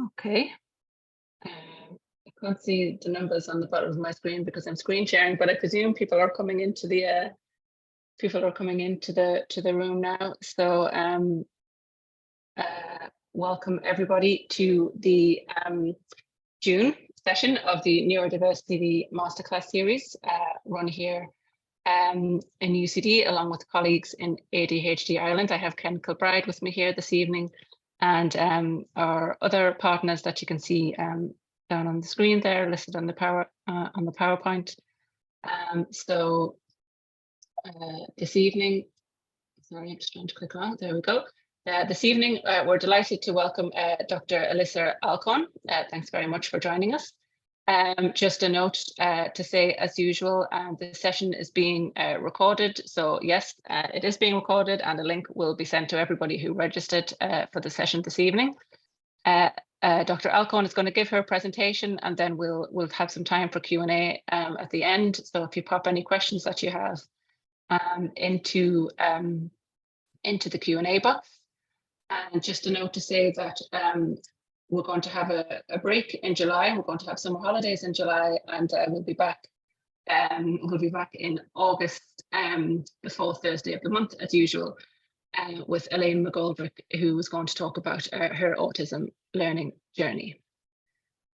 Okay. I can't see the numbers on the bottom of my screen because I'm screen sharing, but I presume people are coming into the room now. So welcome everybody to the June session of the Neurodiversity Masterclass series run here in UCD along with colleagues in ADHD Ireland. I have Ken Kilbride with me here this evening, and our other partners that you can see down on the screen there, listed on the PowerPoint. So this evening, sorry, I'm just trying to click on. There we go. This evening, we're delighted to welcome Dr. Alyssa Alcorn. Thanks very much for joining us. Just a note to say, as usual, the session is being recorded. So yes, it is being recorded, and a link will be sent to everybody who registered for the session this evening. Dr. Alcorn is going to give her presentation, and then we'll have some time for Q&A at the end. So if you pop any questions that you have into the Q&A box. And just a note to say that we're going to have a break in July. We're going to have summer holidays in July, and we'll be back in August, the fourth Thursday of the month, as usual, with Elaine McGoldrick, who is going to talk about her autism learning journey.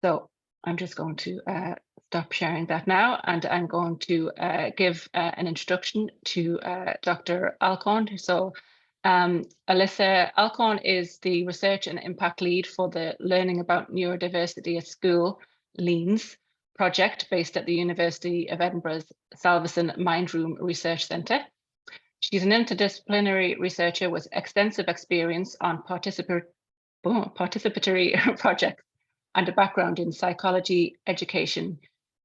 So I'm just going to stop sharing that now, and I'm going to give an introduction to Dr. Alcorn. So Alyssa Alcorn is the Research and Impact Lead for the Learning About Neurodiversity at School, LEANS project based at the University of Edinburgh's Salveson Mindroom Research Centre. She's an interdisciplinary researcher with extensive experience on participatory projects and a background in psychology, education,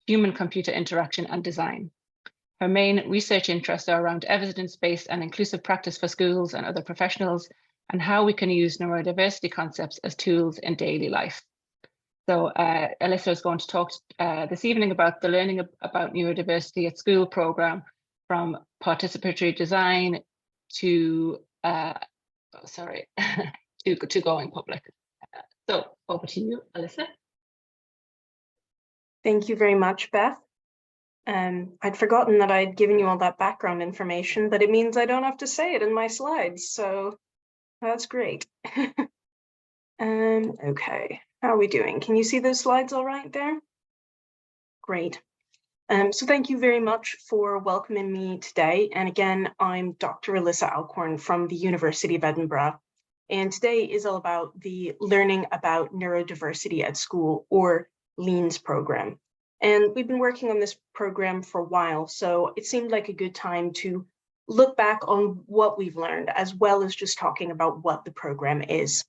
human-computer interaction, and design. Her main research interests are around evidence-based and inclusive practice for schools and other professionals, and how we can use neurodiversity concepts as tools in daily life. So Alyssa is going to talk this evening about the Learning About Neurodiversity at School programme, from participatory design to to going public. So over to you, Alyssa. Thank you very much, Beth. I'd forgotten that I'd given you all that background information, but it means I don't have to say it in my slides, so that's great. Okay, how are we doing? Can you see those slides all right there? Great. So thank you very much for welcoming me today. And again, I'm Dr. Alyssa Alcorn from the University of Edinburgh. And today is all about the Learning About Neurodiversity at School, or LEANS program. And we've been working on this program for a while, so it seemed like a good time to look back on what we've learned, as well as just talking about what the program is.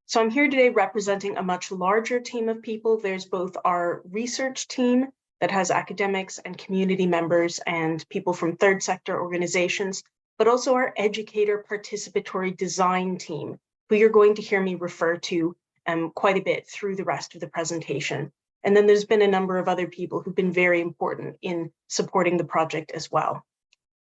So I'm here today representing a much larger team of people. There's both our research team that has academics and community members and people from third sector organizations, but also our educator participatory design team, who you're going to hear me refer to quite a bit through the rest of the presentation. And then there's been a number of other people who've been very important in supporting the project as well.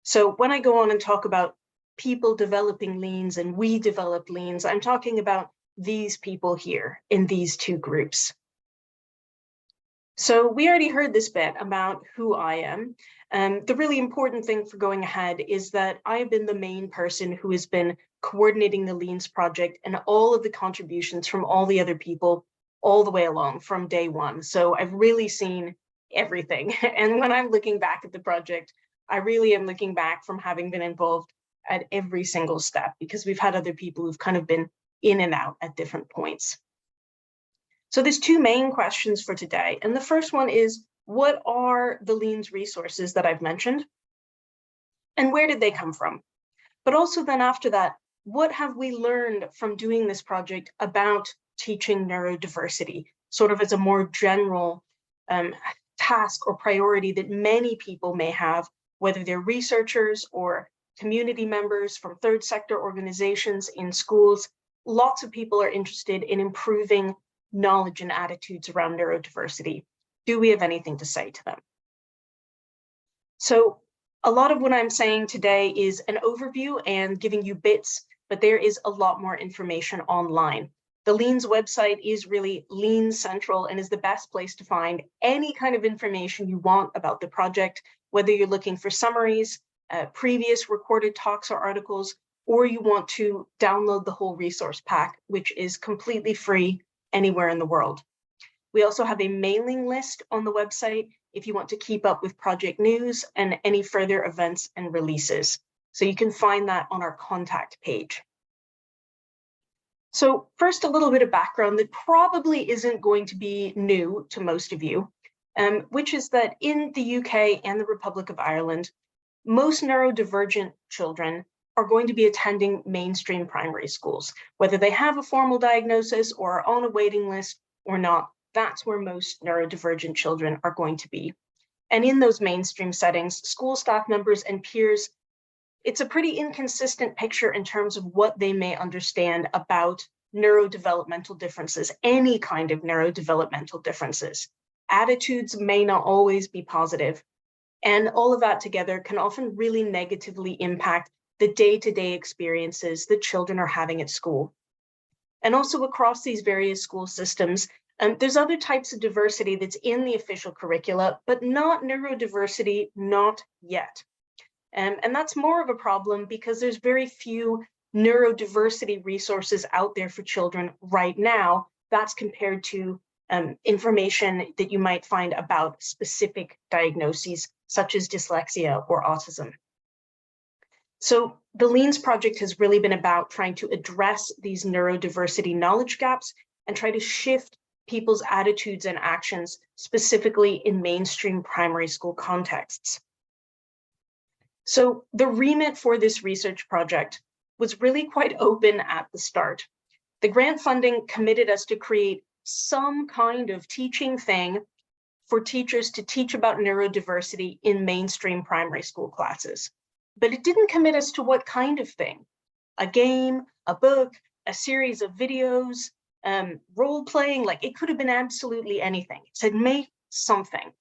So when I go on and talk about people developing LEANS and we developed LEANS, I'm talking about these people here in these two groups. So we already heard this bit about who I am. The really important thing for going ahead is that I've been the main person who has been coordinating the LEANS project and all of the contributions from all the other people all the way along from day one. So I've really seen everything. And when I'm looking back at the project, I really am looking back from having been involved at every single step, because we've had other people who've kind of been in and out at different points. So there's two main questions for today. And the first one is, what are the LEANS resources that I've mentioned? And where did they come from? But also then after that, what have we learned from doing this project about teaching neurodiversity, sort of as a more general task or priority that many people may have, whether they're researchers or community members from third sector organizations in schools. Lots of people are interested in improving knowledge and attitudes around neurodiversity. Do we have anything to say to them? So a lot of what I'm saying today is an overview and giving you bits, but there is a lot more information online. The LEANS website is really LEANS Central and is the best place to find any kind of information you want about the project, whether you're looking for summaries, previous recorded talks or articles, or you want to download the whole resource pack, which is completely free anywhere in the world. We also have a mailing list on the website if you want to keep up with project news and any further events and releases. So you can find that on our contact page. So first, a little bit of background that probably isn't going to be new to most of you, which is that in the UK and the Republic of Ireland, most neurodivergent children are going to be attending mainstream primary schools. Whether they have a formal diagnosis or are on a waiting list or not, that's where most neurodivergent children are going to be. And in those mainstream settings, school staff members and peers, it's a pretty inconsistent picture in terms of what they may understand about neurodevelopmental differences, any kind of neurodevelopmental differences. Attitudes may not always be positive, and all of that together can often really negatively impact the day-to-day experiences that children are having at school. And also across these various school systems, there's other types of diversity that's in the official curricula, but not neurodiversity, not yet. And that's more of a problem because there's very few neurodiversity resources out there for children right now. That's compared to information that you might find about specific diagnoses, such as dyslexia or autism. So the LEANS project has really been about trying to address these neurodiversity knowledge gaps and try to shift people's attitudes and actions, specifically in mainstream primary school contexts. So the remit for this research project was really quite open at the start. The grant funding committed us to create some kind of teaching thing for teachers to teach about neurodiversity in mainstream primary school classes. But it didn't commit us to what kind of thing. A game, a book, a series of videos, role-playing, like it could have been absolutely anything. It said make something.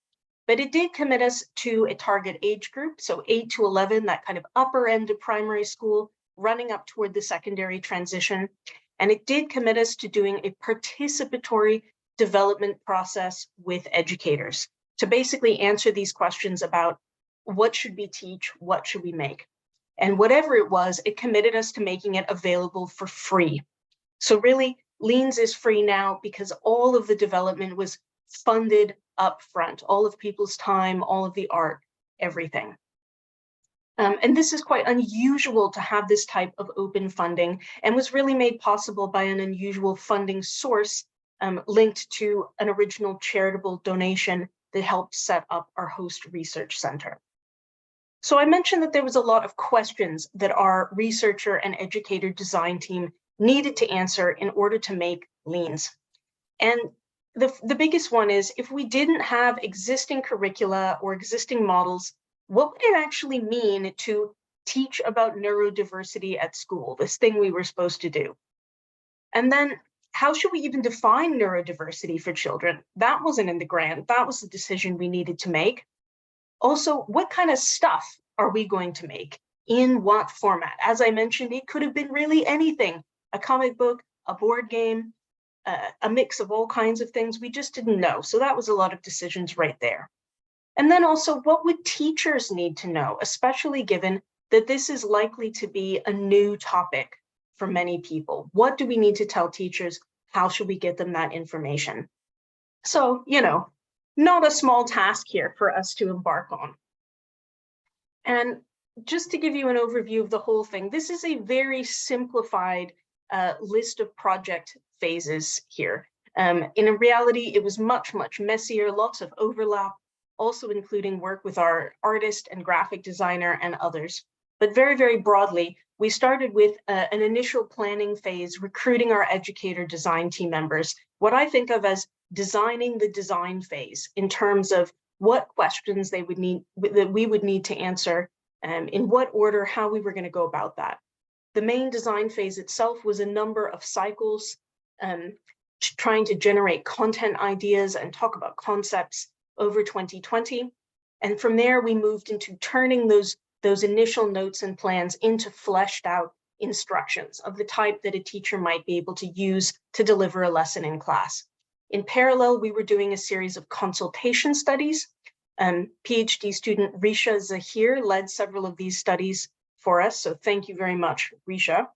But it did commit us to a target age group, so 8 to 11, that kind of upper end of primary school, running up toward the secondary transition. And it did commit us to doing a participatory development process with educators to basically answer these questions about what should we teach, what should we make? And whatever it was, it committed us to making it available for free. So really, LEANS is free now because all of the development was funded up front, all of people's time, all of the art, everything. And this is quite unusual to have this type of open funding and was really made possible by an unusual funding source linked to an original charitable donation that helped set up our host research center. So I mentioned that there was a lot of questions that our researcher and educator design team needed to answer in order to make LEANS. And the biggest one is, if we didn't have existing curricula or existing models, what would it actually mean to teach about neurodiversity at school, this thing we were supposed to do? And then how should we even define neurodiversity for children? That wasn't in the grant. That was the decision we needed to make. Also, what kind of stuff are we going to make? In what format? As I mentioned, it could have been really anything, a comic book, a board game, a mix of all kinds of things. We just didn't know. So that was a lot of decisions right there. And then also, what would teachers need to know, especially given that this is likely to be a new topic for many people? What do we need to tell teachers? How should we get them that information? So, not a small task here for us to embark on. And just to give you an overview of the whole thing, this is a very simplified list of project phases here. In reality, it was much, much messier, lots of overlap, also including work with our artist and graphic designer and others. But very, very broadly, we started with an initial planning phase, recruiting our educator design team members, what I think of as designing the design phase in terms of what questions that we would need to answer, in what order, how we were going to go about that. The main design phase itself was a number of cycles, trying to generate content ideas and talk about concepts over 2020. And from there, we moved into turning those initial notes and plans into fleshed out instructions of the type that a teacher might be able to use to deliver a lesson in class. In parallel, we were doing a series of consultation studies. PhD student Risha Zahir led several of these studies for us, so thank you very much, Risha.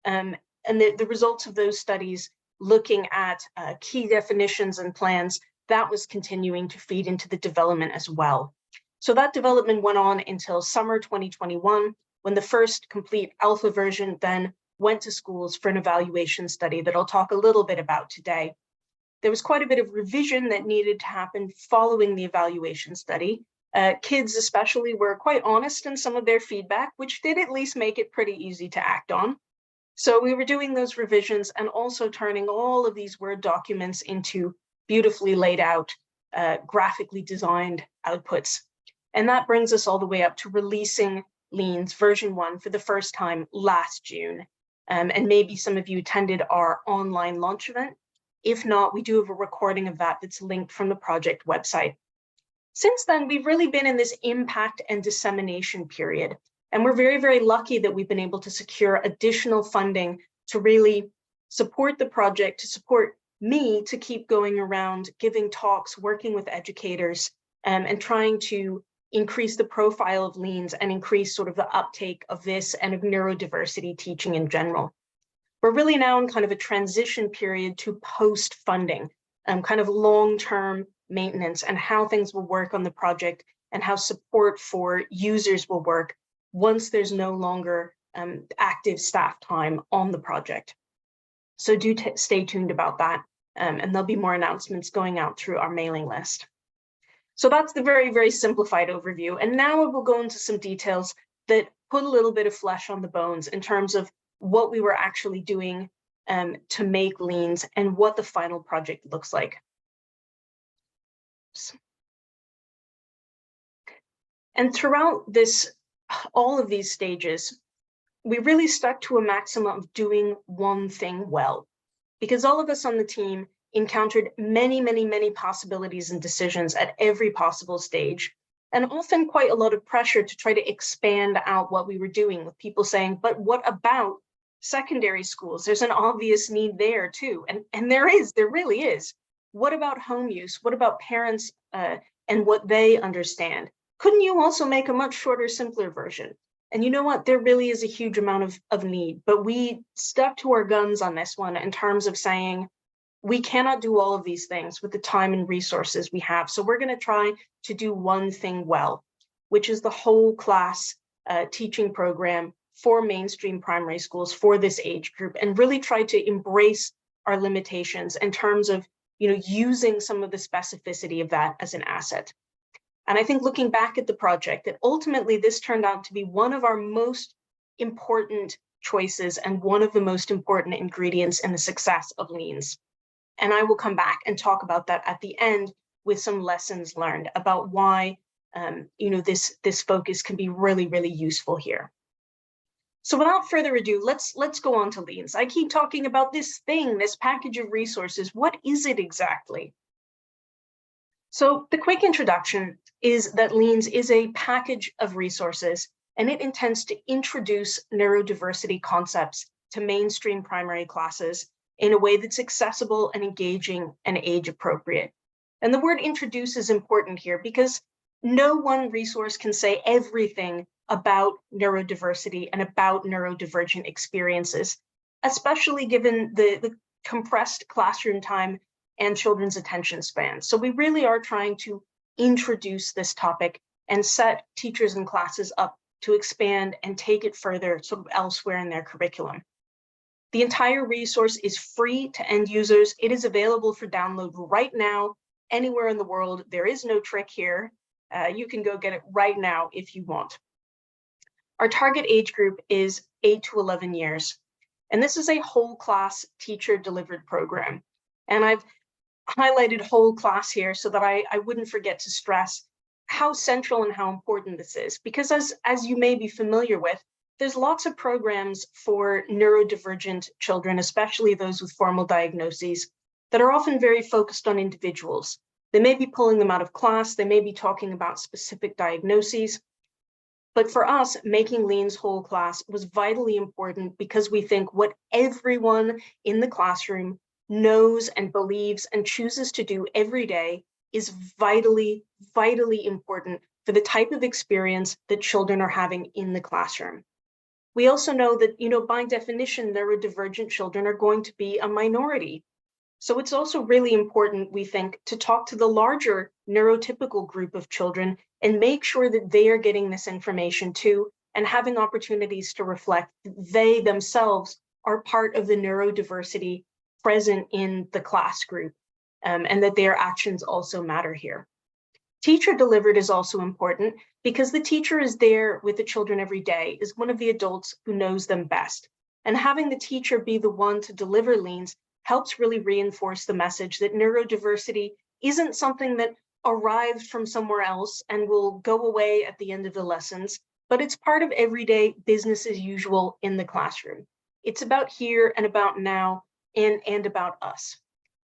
And the results of those studies, looking at key definitions and plans, that was continuing to feed into the development as well. So that development went on until summer 2021, when the first complete alpha version then went to schools for an evaluation study that I'll talk a little bit about today. There was quite a bit of revision that needed to happen following the evaluation study. Kids especially were quite honest in some of their feedback, which did at least make it pretty easy to act on. So we were doing those revisions and also turning all of these Word documents into beautifully laid out, graphically designed outputs. And that brings us all the way up to releasing LEANS version 1 for the first time last June. And maybe some of you attended our online launch event. If not, we do have a recording of that that's linked from the project website. Since then, we've really been in this impact and dissemination period. And we're very, very lucky that we've been able to secure additional funding to really support the project, to support me to keep going around, giving talks, working with educators, and trying to increase the profile of LEANS and increase sort of the uptake of this and of neurodiversity teaching in general. We're really now in kind of a transition period to post-funding, kind of long-term maintenance and how things will work on the project and how support for users will work once there's no longer active staff time on the project. So do stay tuned about that, and there'll be more announcements going out through our mailing list. So that's the very, very simplified overview. And now we'll go into some details that put a little bit of flesh on the bones in terms of what we were actually doing to make LEANS and what the final project looks like. And throughout all of these stages, we really stuck to a maximum of doing one thing well, because all of us on the team encountered many, many, many possibilities and decisions at every possible stage, and often quite a lot of pressure to try to expand out what we were doing, with people saying, but what about secondary schools? There's an obvious need there too. And there really is. What about home use? What about parents and what they understand? Couldn't you also make a much shorter, simpler version? And you know what? There really is a huge amount of need, but we stuck to our guns on this one in terms of saying, we cannot do all of these things with the time and resources we have. So we're going to try to do one thing well, which is the whole class teaching program for mainstream primary schools for this age group, and really try to embrace our limitations in terms of, using some of the specificity of that as an asset. And I think looking back at the project, that ultimately this turned out to be one of our most important choices and one of the most important ingredients in the success of LEANS. And I will come back and talk about that at the end with some lessons learned about why this focus can be really, really useful here. So without further ado, let's go on to LEANS. I keep talking about this thing, this package of resources. What is it exactly? So the quick introduction is that LEANS is a package of resources, and it intends to introduce neurodiversity concepts to mainstream primary classes in a way that's accessible and engaging and age appropriate. And the word introduce is important here because no one resource can say everything about neurodiversity and about neurodivergent experiences, especially given the compressed classroom time and children's attention spans. So we really are trying to introduce this topic and set teachers and classes up to expand and take it further sort of elsewhere in their curriculum. The entire resource is free to end users. It is available for download right now, anywhere in the world. There is no trick here. You can go get it right now if you want. Our target age group is 8 to 11 years. And this is a whole class teacher delivered program. And I've highlighted whole class here so that I wouldn't forget to stress how central and how important this is. Because as you may be familiar with, there's lots of programs for neurodivergent children, especially those with formal diagnoses, that are often very focused on individuals. They may be pulling them out of class, they may be talking about specific diagnoses. But for us, making LEANS whole class was vitally important because we think what everyone in the classroom knows and believes and chooses to do every day is vitally, vitally important for the type of experience that children are having in the classroom. We also know that, by definition, neurodivergent children are going to be a minority. So it's also really important, we think, to talk to the larger neurotypical group of children and make sure that they are getting this information too, and having opportunities to reflect that they themselves are part of the neurodiversity present in the class group, and that their actions also matter here. Teacher delivered is also important because the teacher is there with the children every day, is one of the adults who knows them best. And having the teacher be the one to deliver LEANS helps really reinforce the message that neurodiversity isn't something that arrived from somewhere else and will go away at the end of the lessons, but it's part of everyday business as usual in the classroom. It's about here and about now and about us.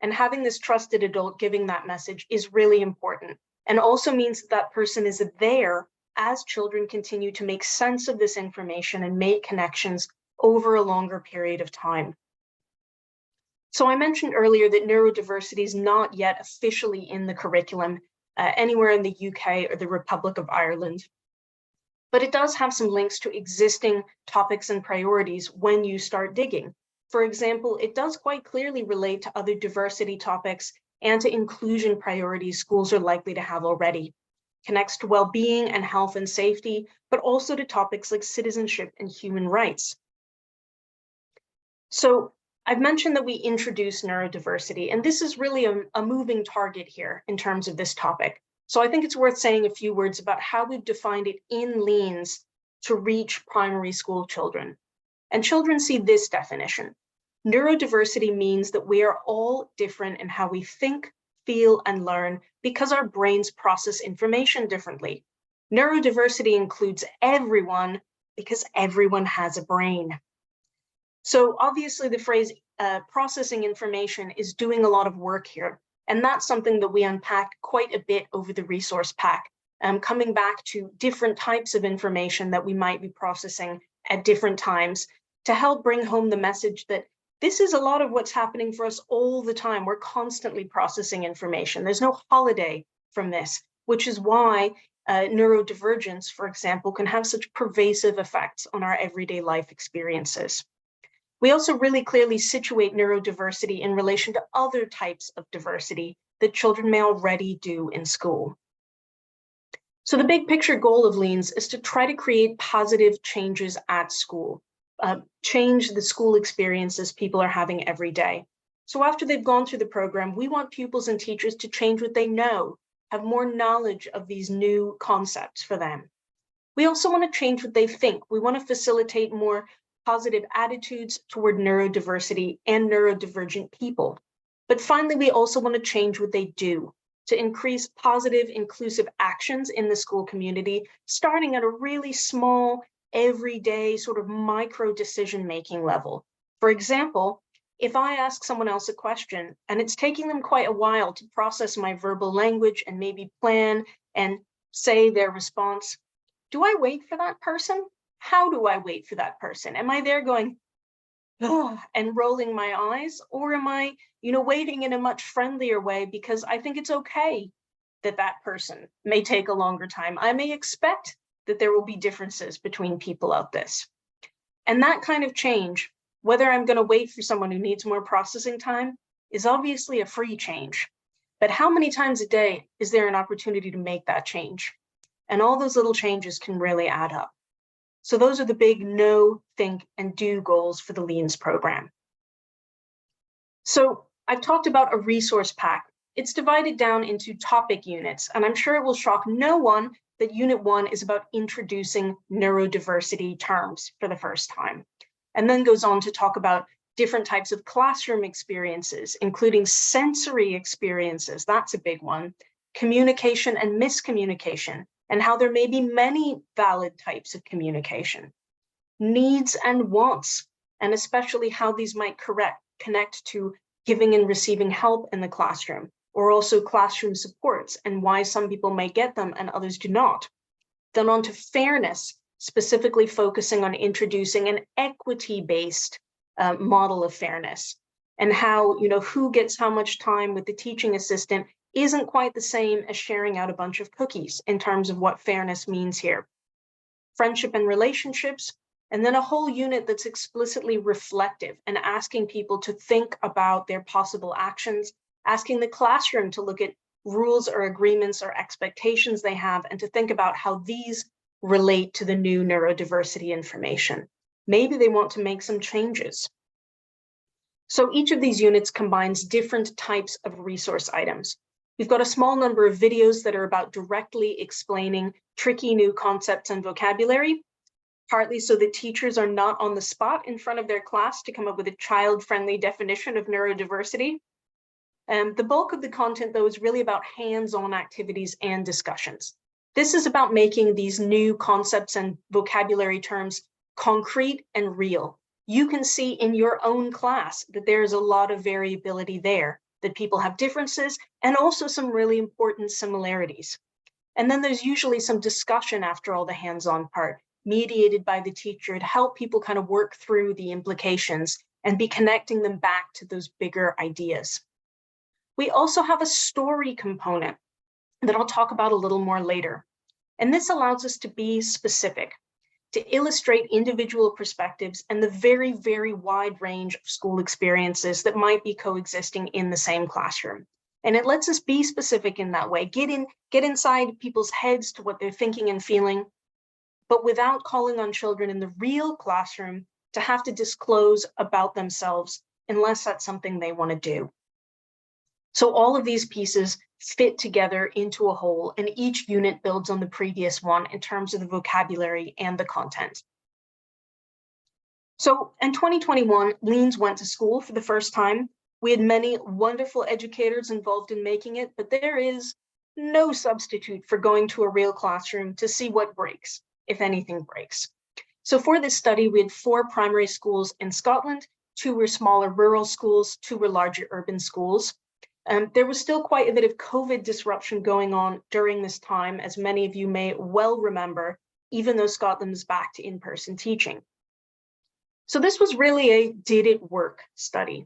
And having this trusted adult giving that message is really important, and also means that that person is there as children continue to make sense of this information and make connections over a longer period of time. So I mentioned earlier that neurodiversity is not yet officially in the curriculum anywhere in the UK or the Republic of Ireland, but it does have some links to existing topics and priorities when you start digging. For example, it does quite clearly relate to other diversity topics and to inclusion priorities schools are likely to have already. Connects to well-being and health and safety, but also to topics like citizenship and human rights. So I've mentioned that we introduce neurodiversity, and this is really a moving target here in terms of this topic. So I think it's worth saying a few words about how we've defined it in LEANS to reach primary school children. And children see this definition. Neurodiversity means that we are all different in how we think, feel, and learn because our brains process information differently. Neurodiversity includes everyone because everyone has a brain. So obviously the phrase processing information is doing a lot of work here. And that's something that we unpack quite a bit over the resource pack, coming back to different types of information that we might be processing at different times to help bring home the message that this is a lot of what's happening for us all the time. We're constantly processing information. There's no holiday from this, which is why neurodivergence, for example, can have such pervasive effects on our everyday life experiences. We also really clearly situate neurodiversity in relation to other types of diversity that children may already do in school. So the big picture goal of LEANS is to try to create positive changes at school, change the school experiences people are having every day. So after they've gone through the program, we want pupils and teachers to change what they know, have more knowledge of these new concepts for them. We also want to change what they think. We want to facilitate more positive attitudes toward neurodiversity and neurodivergent people. But finally, we also want to change what they do to increase positive, inclusive actions in the school community, starting at a really small, everyday sort of micro decision-making level. For example, if I ask someone else a question and it's taking them quite a while to process my verbal language and maybe plan and say their response, do I wait for that person? How do I wait for that person? Am I there going, oh, and rolling my eyes? Or am I, waiting in a much friendlier way because I think it's okay that that person may take a longer time. I may expect that there will be differences between people out this. And that kind of change, whether I'm going to wait for someone who needs more processing time, is obviously a free change. But how many times a day is there an opportunity to make that change? And all those little changes can really add up. So those are the big know, think, and do goals for the LEANS program. So I've talked about a resource pack. It's divided down into topic units, and I'm sure it will shock no one that Unit 1 is about introducing neurodiversity terms for the first time, and then goes on to talk about different types of classroom experiences, including sensory experiences, that's a big one, communication and miscommunication, and how there may be many valid types of communication, needs and wants, and especially how these might connect to giving and receiving help in the classroom, or also classroom supports and why some people may get them and others do not. then on to fairness, specifically focusing on introducing an equity-based model of fairness, and how, who gets how much time with the teaching assistant isn't quite the same as sharing out a bunch of cookies in terms of what fairness means here. Friendship and relationships, and then a whole unit that's explicitly reflective and asking people to think about their possible actions, asking the classroom to look at rules or agreements or expectations they have, and to think about how these relate to the new neurodiversity information. Maybe they want to make some changes. So each of these units combines different types of resource items. We've got a small number of videos that are about directly explaining tricky new concepts and vocabulary, partly so that teachers are not on the spot in front of their class to come up with a child-friendly definition of neurodiversity. The bulk of the content, though, is really about hands-on activities and discussions. This is about making these new concepts and vocabulary terms concrete and real. You can see in your own class that there's a lot of variability there, that people have differences and also some really important similarities. And then there's usually some discussion after all the hands-on part, mediated by the teacher to help people kind of work through the implications and be connecting them back to those bigger ideas. We also have a story component that I'll talk about a little more later. And this allows us to be specific, to illustrate individual perspectives and the very, very wide range of school experiences that might be coexisting in the same classroom. And it lets us be specific in that way, get inside people's heads to what they're thinking and feeling, but without calling on children in the real classroom to have to disclose about themselves unless that's something they want to do. So all of these pieces fit together into a whole, and each unit builds on the previous one in terms of the vocabulary and the content. So in 2021, LEANS went to school for the first time. We had many wonderful educators involved in making it, but there is no substitute for going to a real classroom to see what breaks, if anything breaks. So for this study, we had 4 primary schools in Scotland, 2 were smaller rural schools, 2 were larger urban schools. There was still quite a bit of COVID disruption going on during this time, as many of you may well remember, even though Scotland is back to in-person teaching. So this was really a did it work study.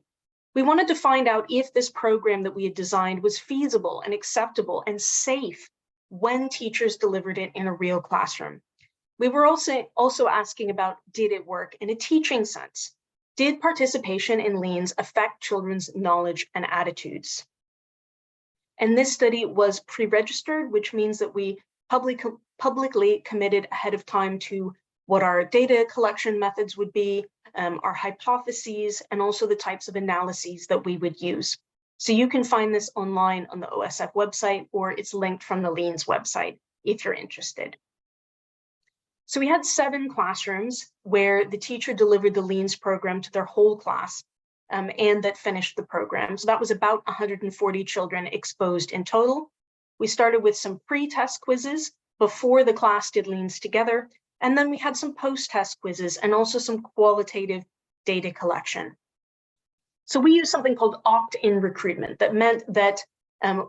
We wanted to find out if this program that we had designed was feasible and acceptable and safe when teachers delivered it in a real classroom. We were also asking about did it work in a teaching sense? Did participation in LEANS affect children's knowledge and attitudes? And this study was pre-registered, which means that we publicly committed ahead of time to what our data collection methods would be, our hypotheses, and also the types of analyses that we would use. So you can find this online on the OSF website, or it's linked from the LEANS website if you're interested. So we had 7 classrooms where the teacher delivered the LEANS program to their whole class, and that finished the program. So that was about 140 children exposed in total. We started with some pre-test quizzes before the class did LEANS together, and then we had some post-test quizzes and also some qualitative data collection. So we used something called opt-in recruitment. That meant that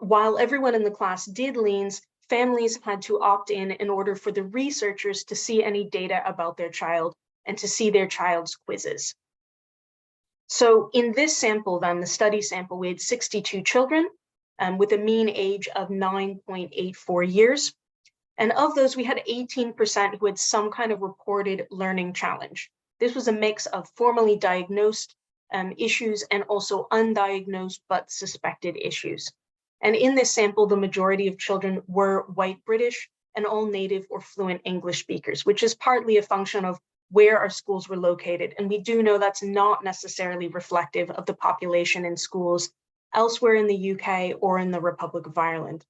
while everyone in the class did LEANS, families had to opt in order for the researchers to see any data about their child and to see their child's quizzes. So in this sample, then, the study sample, we had 62 children with a mean age of 9.84 years. And of those, we had 18% who had some kind of reported learning challenge. This was a mix of formally diagnosed issues and also undiagnosed but suspected issues. And in this sample, the majority of children were white British and all native or fluent English speakers, which is partly a function of where our schools were located. And we do know that's not necessarily reflective of the population in schools elsewhere in the UK or in the Republic of Ireland.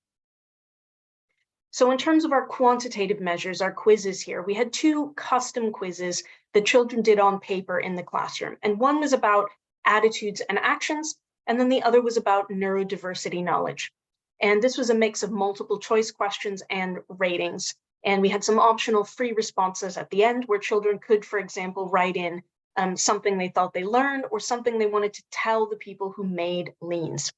So in terms of our quantitative measures, our quizzes here, we had 2 custom quizzes that children did on paper in the classroom. And one was about attitudes and actions, and then the other was about neurodiversity knowledge. And this was a mix of multiple choice questions and ratings. And we had some optional free responses at the end where children could, for example, write in something they thought they learned or something they wanted to tell the people who made LEANS.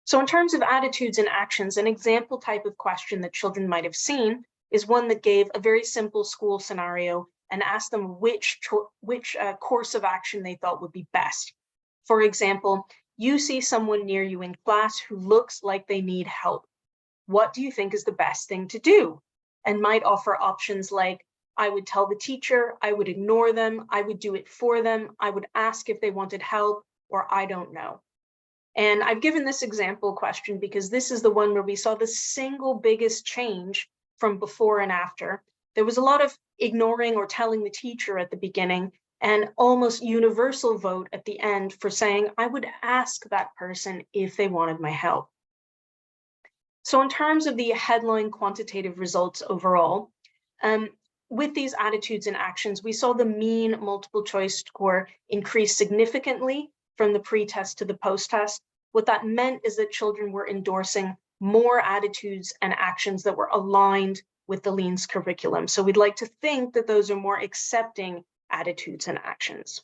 So in terms of attitudes and actions, an example type of question that children might have seen is one that gave a very simple school scenario and asked them which course of action they thought would be best. For example, you see someone near you in class who looks like they need help. What do you think is the best thing to do? And might offer options like, I would tell the teacher, I would ignore them, I would do it for them, I would ask if they wanted help, or I don't know. And I've given this example question because this is the one where we saw the single biggest change from before and after. There was a lot of ignoring or telling the teacher at the beginning, and almost universal vote at the end for saying, I would ask that person if they wanted my help. So in terms of the headline quantitative results overall, with these attitudes and actions, we saw the mean multiple choice score increase significantly from the pre-test to the post-test. What that meant is that children were endorsing more attitudes and actions that were aligned with the LEANS curriculum. So we'd like to think that those are more accepting attitudes and actions.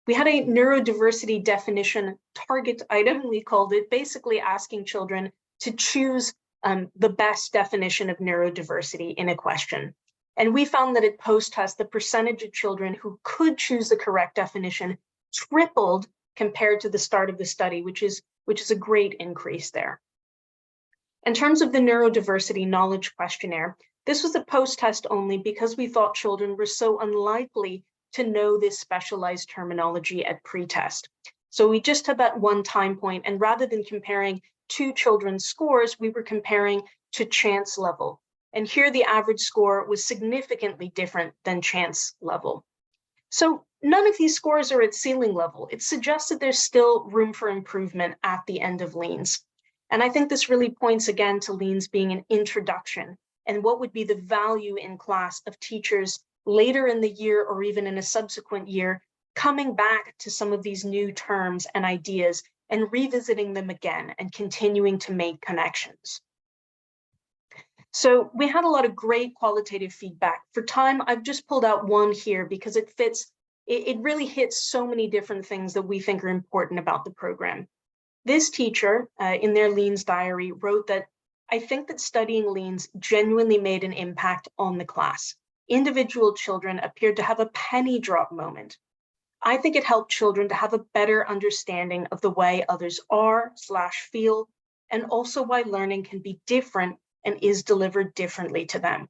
We had a neurodiversity definition target item, we called it, basically asking children to choose the best definition of neurodiversity in a question. And we found that at post-test, the percentage of children who could choose the correct definition tripled compared to the start of the study, which is a great increase there. In terms of the neurodiversity knowledge questionnaire, this was a post-test only because we thought children were so unlikely to know this specialized terminology at pre-test. So we just had that one time point, and rather than comparing two children's scores, we were comparing to chance level. And here the average score was significantly different than chance level. So none of these scores are at ceiling level. It suggests that there's still room for improvement at the end of LEANS. And I think this really points again to LEANS being an introduction and what would be the value in class of teachers later in the year or even in a subsequent year coming back to some of these new terms and ideas and revisiting them again and continuing to make connections. So we had a lot of great qualitative feedback. For time, I've just pulled out one here because it really hits so many different things that we think are important about the program. This teacher in their LEANS diary wrote that, I think that studying LEANS genuinely made an impact on the class. Individual children appeared to have a penny drop moment. I think it helped children to have a better understanding of the way others are/feel, and also why learning can be different and is delivered differently to them.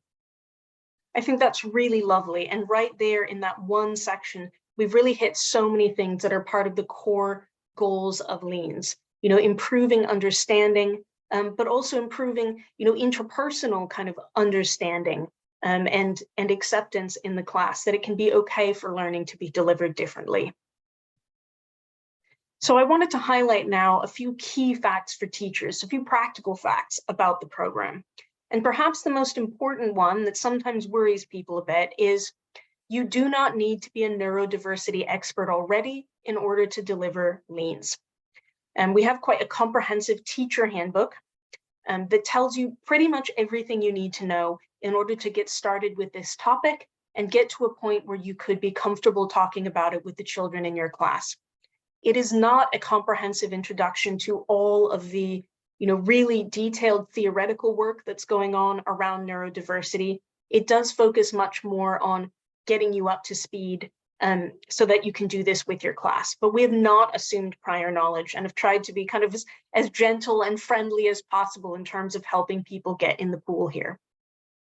I think that's really lovely. And right there in that one section, we've really hit so many things that are part of the core goals of LEANS, improving understanding, but also improving, interpersonal kind of understanding and acceptance in the class, that it can be okay for learning to be delivered differently. So I wanted to highlight now a few key facts for teachers, a few practical facts about the program. And perhaps the most important one that sometimes worries people a bit is you do not need to be a neurodiversity expert already in order to deliver LEANS. And we have quite a comprehensive teacher handbook that tells you pretty much everything you need to know in order to get started with this topic and get to a point where you could be comfortable talking about it with the children in your class. It is not a comprehensive introduction to all of the really detailed theoretical work that's going on around neurodiversity. It does focus much more on getting you up to speed so that you can do this with your class. But we have not assumed prior knowledge and have tried to be kind of as gentle and friendly as possible in terms of helping people get in the pool here.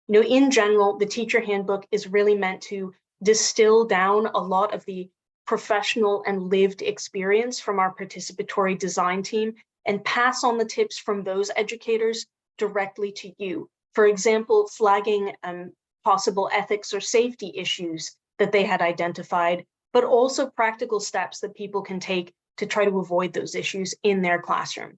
In general, the teacher handbook is really meant to distill down a lot of the professional and lived experience from our participatory design team and pass on the tips from those educators directly to you. For example, flagging possible ethics or safety issues that they had identified, but also practical steps that people can take to try to avoid those issues in their classroom.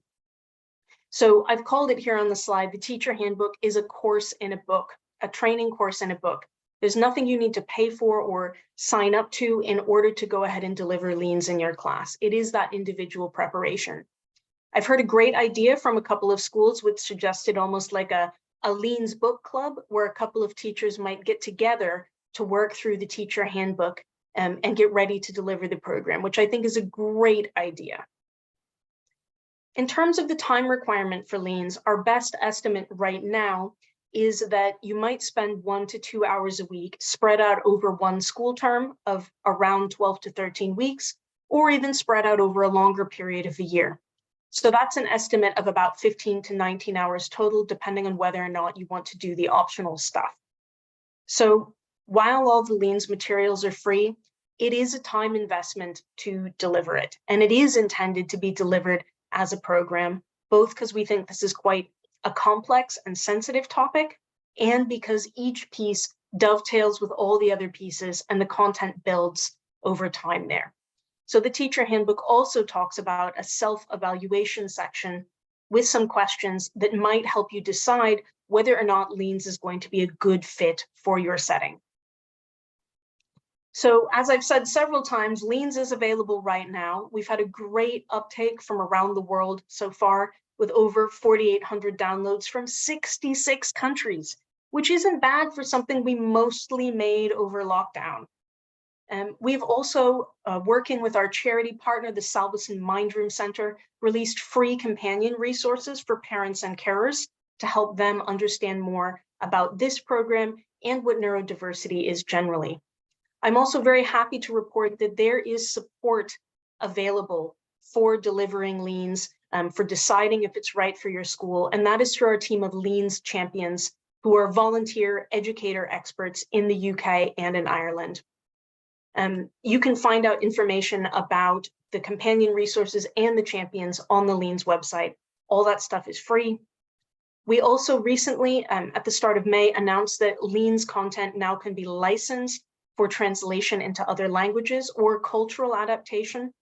So I've called it here on the slide, the teacher handbook is a course in a book, a training course in a book. There's nothing you need to pay for or sign up to in order to go ahead and deliver LEANS in your class. It is that individual preparation. I've heard a great idea from a couple of schools which suggested almost like a LEANS book club where a couple of teachers might get together to work through the teacher handbook and get ready to deliver the program, which I think is a great idea. In terms of the time requirement for LEANS, our best estimate right now is that you might spend 1 to 2 hours a week spread out over one school term of around 12 to 13 weeks, or even spread out over a longer period of a year. So that's an estimate of about 15 to 19 hours total, depending on whether or not you want to do the optional stuff. So while all the LEANS materials are free, it is a time investment to deliver it. And it is intended to be delivered as a program, both because we think this is quite a complex and sensitive topic, and because each piece dovetails with all the other pieces and the content builds over time there. So the teacher handbook also talks about a self-evaluation section with some questions that might help you decide whether or not LEANS is going to be a good fit for your setting. So as I've said several times, LEANS is available right now. We've had a great uptake from around the world so far, with over 4,800 downloads from 66 countries, which isn't bad for something we mostly made over lockdown. We've also, working with our charity partner, the Salveson Mindroom Center, released free companion resources for parents and carers to help them understand more about this program and what neurodiversity is generally. I'm also very happy to report that there is support available for delivering LEANS, for deciding if it's right for your school, and that is through our team of LEANS champions, who are volunteer educator experts in the UK and in Ireland. You can find out information about the companion resources and the champions on the LEANS website. All that stuff is free. We also recently, at the start of May, announced that LEANS content now can be licensed for translation into other languages or cultural adaptation.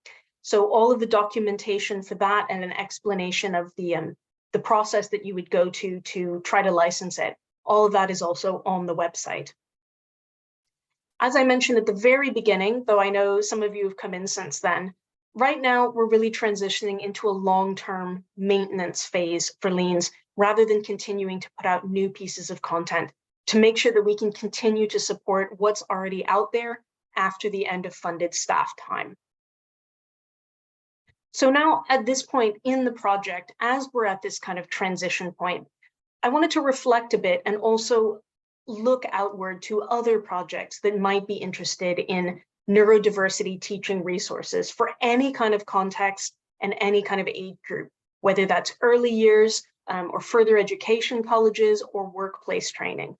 So all of the documentation for that and an explanation of the process that you would go to try to license it, all of that is also on the website. As I mentioned at the very beginning, though I know some of you have come in since then, right now we're really transitioning into a long-term maintenance phase for LEANS, rather than continuing to put out new pieces of content, to make sure that we can continue to support what's already out there after the end of funded staff time. So now at this point in the project, as we're at this kind of transition point, I wanted to reflect a bit and also look outward to other projects that might be interested in neurodiversity teaching resources for any kind of context and any kind of age group, whether that's early years or further education colleges or workplace training.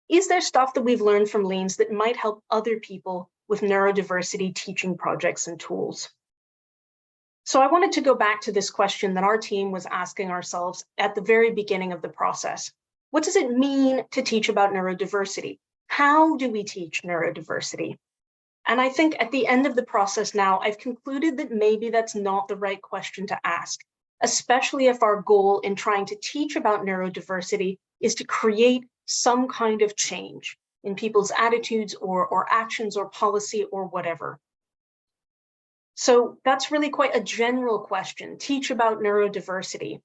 Is there stuff that we've learned from LEANS that might help other people with neurodiversity teaching projects and tools? So I wanted to go back to this question that our team was asking ourselves at the very beginning of the process. What does it mean to teach about neurodiversity? How do we teach neurodiversity? And I think at the end of the process now, I've concluded that maybe that's not the right question to ask, especially if our goal in trying to teach about neurodiversity is to create some kind of change in people's attitudes or actions or policy or whatever. So that's really quite a general question, teach about neurodiversity.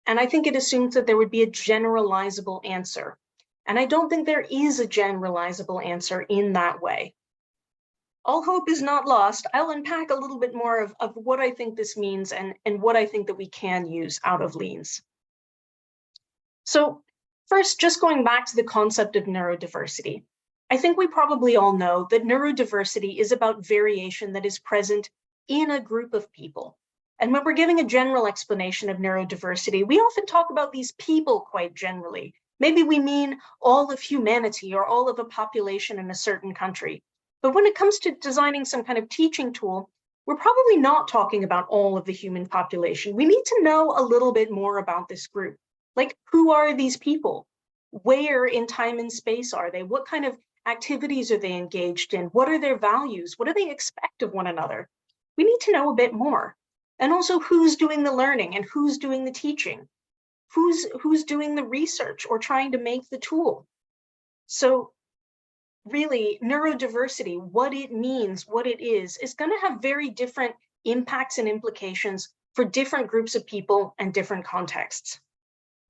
And I think it assumes that there would be a generalizable answer. And I don't think there is a generalizable answer in that way. All hope is not lost. I'll unpack a little bit more of what I think this means and what I think that we can use out of LEANS. So first, just going back to the concept of neurodiversity. I think we probably all know that neurodiversity is about variation that is present in a group of people. And when we're giving a general explanation of neurodiversity, we often talk about these people quite generally. Maybe we mean all of humanity or all of a population in a certain country. But when it comes to designing some kind of teaching tool, we're probably not talking about all of the human population. We need to know a little bit more about this group. Like, who are these people? Where in time and space are they? What kind of activities are they engaged in? What are their values? What do they expect of one another? We need to know a bit more. And also, who's doing the learning and who's doing the teaching? Who's doing the research or trying to make the tool? So really, neurodiversity, what it means, what it is going to have very different impacts and implications for different groups of people and different contexts.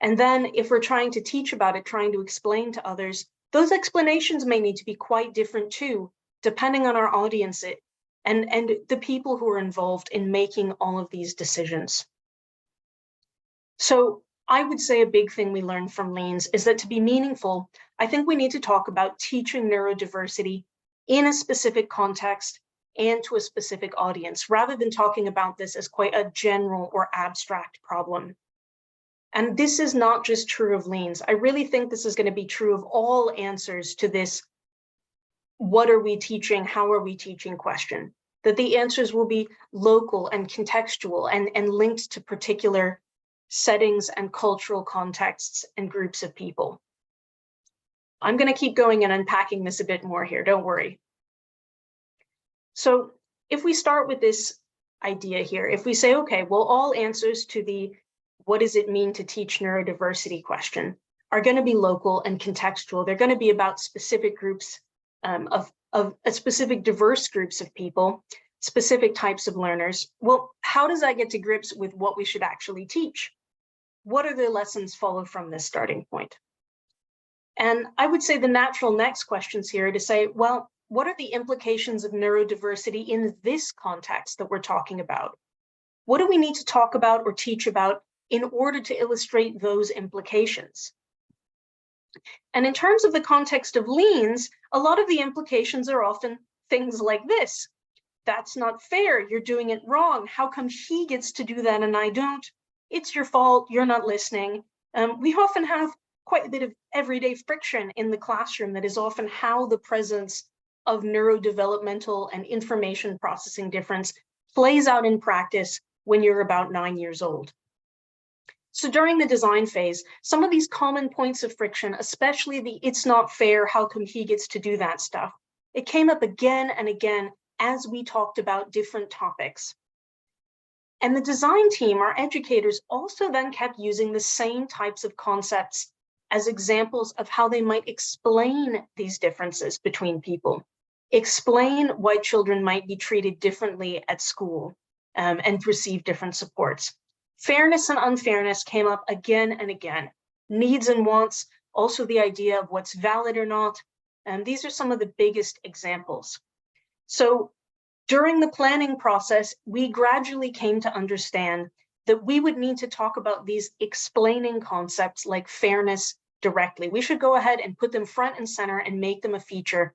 And then if we're trying to teach about it, trying to explain to others, those explanations may need to be quite different too, depending on our audience and the people who are involved in making all of these decisions. So I would say a big thing we learned from LEANS is that to be meaningful, I think we need to talk about teaching neurodiversity in a specific context and to a specific audience, rather than talking about this as quite a general or abstract problem. And this is not just true of LEANS. I really think this is going to be true of all answers to this, what are we teaching, how are we teaching question, that the answers will be local and contextual and linked to particular settings and cultural contexts and groups of people. I'm going to keep going and unpacking this a bit more here, don't worry. So if we start with this idea here, if we say, okay, well, all answers to the what does it mean to teach neurodiversity question are going to be local and contextual. They're going to be about specific groups of specific diverse groups of people, specific types of learners. Well, how does that get to grips with what we should actually teach? What are the lessons followed from this starting point? And I would say the natural next questions here are to say, well, what are the implications of neurodiversity in this context that we're talking about? What do we need to talk about or teach about in order to illustrate those implications? And in terms of the context of LEANS, a lot of the implications are often things like this. That's not fair, you're doing it wrong. How come he gets to do that and I don't? It's your fault, you're not listening. We often have quite a bit of everyday friction in the classroom that is often how the presence of neurodevelopmental and information processing difference plays out in practice when you're about 9 years old. So during the design phase, some of these common points of friction, especially the it's not fair, how come he gets to do that stuff, it came up again and again as we talked about different topics. And the design team, our educators, also then kept using the same types of concepts as examples of how they might explain these differences between people, explain why children might be treated differently at school and receive different supports. Fairness and unfairness came up again and again. Needs and wants, also the idea of what's valid or not. And these are some of the biggest examples. So during the planning process, we gradually came to understand that we would need to talk about these explaining concepts like fairness directly. We should go ahead and put them front and center and make them a feature,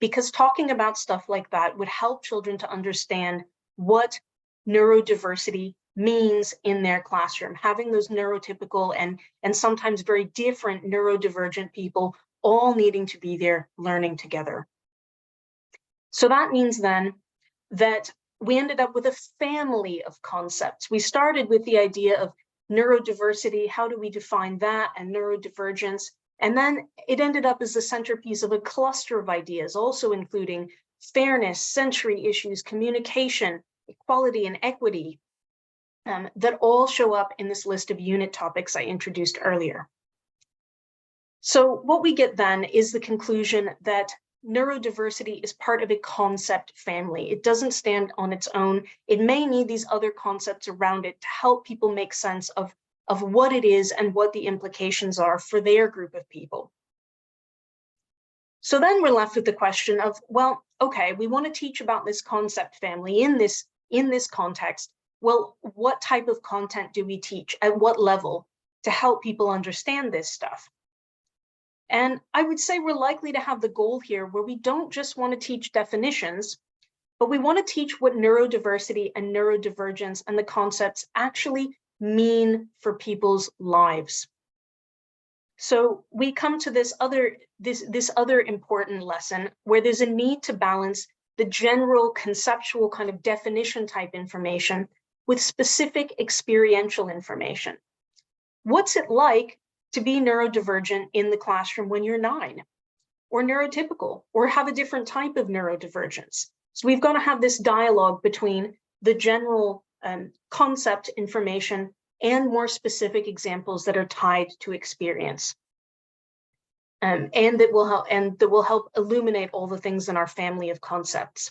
because talking about stuff like that would help children to understand what neurodiversity means in their classroom, having those neurotypical and sometimes very different neurodivergent people all needing to be there learning together. So that means then that we ended up with a family of concepts. We started with the idea of neurodiversity, how do we define that, and neurodivergence, and then it ended up as the centerpiece of a cluster of ideas, also including fairness, sensory issues, communication, equality, and equity, that all show up in this list of unit topics I introduced earlier. So what we get then is the conclusion that neurodiversity is part of a concept family. It doesn't stand on its own. It may need these other concepts around it to help people make sense of what it is and what the implications are for their group of people. So then we're left with the question of, well, okay, we want to teach about this concept family in this context. Well, what type of content do we teach at what level to help people understand this stuff? And I would say we're likely to have the goal here where we don't just want to teach definitions, but we want to teach what neurodiversity and neurodivergence and the concepts actually mean for people's lives. So we come to this other important lesson where there's a need to balance the general conceptual kind of definition type information with specific experiential information. What's it like to be neurodivergent in the classroom when you're 9, or neurotypical, or have a different type of neurodivergence? So we've got to have this dialogue between the general concept information and more specific examples that are tied to experience. And that will help illuminate all the things in our family of concepts.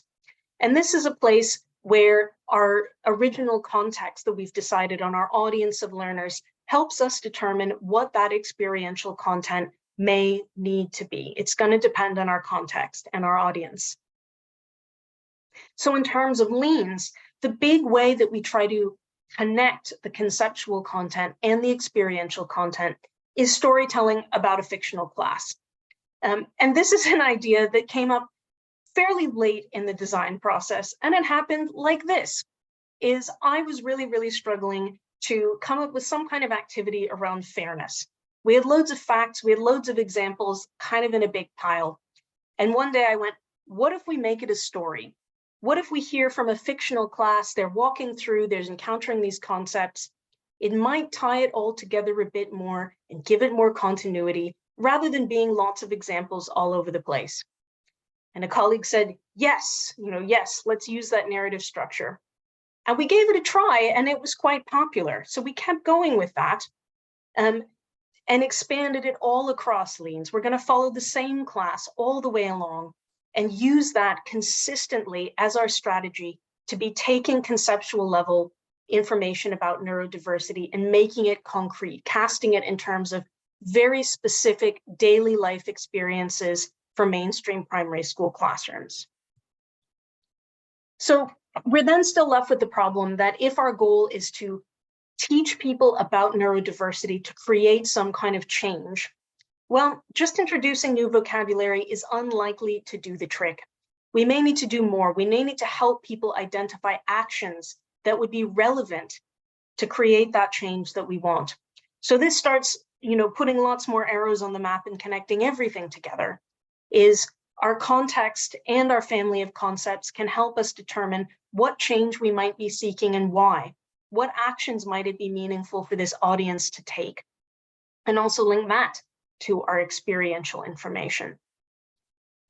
And this is a place where our original context that we've decided on, our audience of learners, helps us determine what that experiential content may need to be. It's going to depend on our context and our audience. So in terms of LEANS, the big way that we try to connect the conceptual content and the experiential content is storytelling about a fictional class. And this is an idea that came up fairly late in the design process, and it happened like this, is I was really struggling to come up with some kind of activity around fairness. We had loads of facts, we had loads of examples, kind of in a big pile. And one day I went, what if we make it a story? What if we hear from a fictional class, they're walking through, they're encountering these concepts. It might tie it all together a bit more and give it more continuity, rather than being lots of examples all over the place. And a colleague said, yes, yes, let's use that narrative structure. And we gave it a try, and it was quite popular. So we kept going with that and expanded it all across LEANS. We're going to follow the same class all the way along and use that consistently as our strategy to be taking conceptual level information about neurodiversity and making it concrete, casting it in terms of very specific daily life experiences for mainstream primary school classrooms. So we're then still left with the problem that if our goal is to teach people about neurodiversity to create some kind of change, well, just introducing new vocabulary is unlikely to do the trick. We may need to do more. We may need to help people identify actions that would be relevant to create that change that we want. So this starts, putting lots more arrows on the map and connecting everything together. Is our context and our family of concepts can help us determine what change we might be seeking and why. What actions might it be meaningful for this audience to take? And also link that to our experiential information.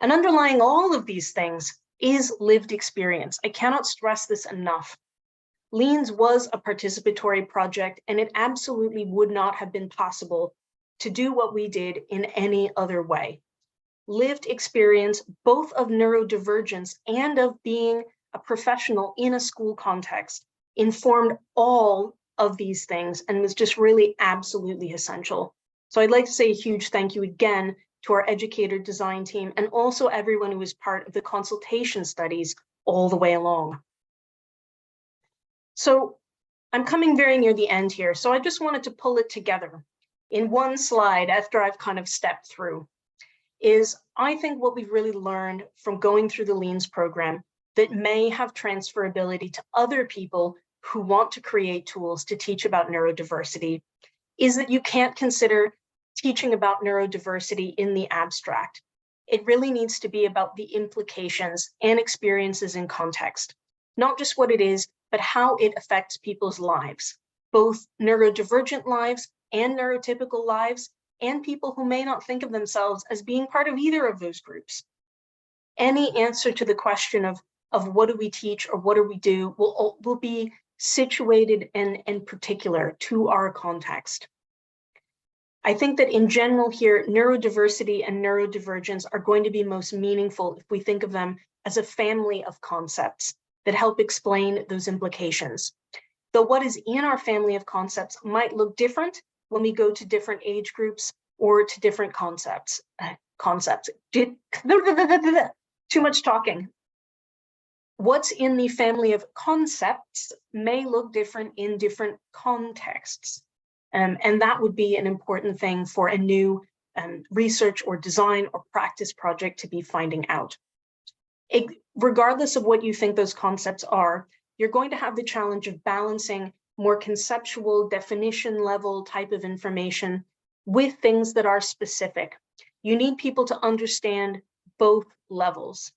And underlying all of these things is lived experience. I cannot stress this enough. LEANS was a participatory project, and it absolutely would not have been possible to do what we did in any other way. Lived experience, both of neurodivergence and of being a professional in a school context, informed all of these things and was just really absolutely essential. So I'd like to say a huge thank you again to our educator design team and also everyone who was part of the consultation studies all the way along. So I'm coming very near the end here, so I just wanted to pull it together in one slide after I've kind of stepped through. Is I think what we've really learned from going through the LEANS program that may have transferability to other people who want to create tools to teach about neurodiversity is that you can't consider teaching about neurodiversity in the abstract. It really needs to be about the implications and experiences in context, not just what it is, but how it affects people's lives, both neurodivergent lives and neurotypical lives, and people who may not think of themselves as being part of either of those groups. Any answer to the question of what do we teach or what do we do will be situated and particular to our context. I think that in general here, neurodiversity and neurodivergence are going to be most meaningful if we think of them as a family of concepts that help explain those implications. Though what is in our family of concepts might look different when we go to different age groups or to different concepts. Too much talking. What's in the family of concepts may look different in different contexts. And that would be an important thing for a new research or design or practice project to be finding out. Regardless of what you think those concepts are, you're going to have the challenge of balancing more conceptual definition level type of information with things that are specific. You need people to understand both levels,